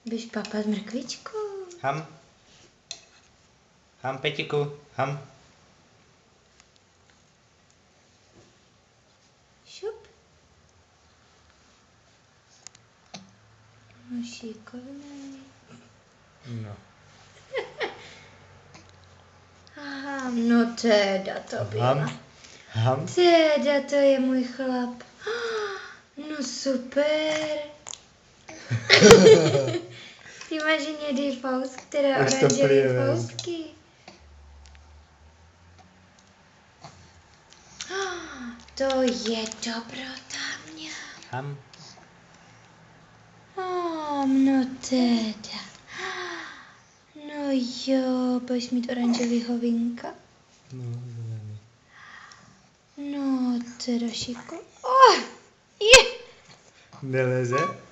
Budeš papat mrkvičku. Ham. Ham, Peťiku, ham. Šup. No šikovnej. No. Aha, no teda to byla. Ham. Ham. Teda to je můj chlap. No super. Ty máš hnědý fousky, teda Už to oranžový plije, fousky. To je dobrota mě. Ham. No teda. No jo, budeš mít oranžovýho vinka. No, zelený. No teda šiko. Je! Neleze?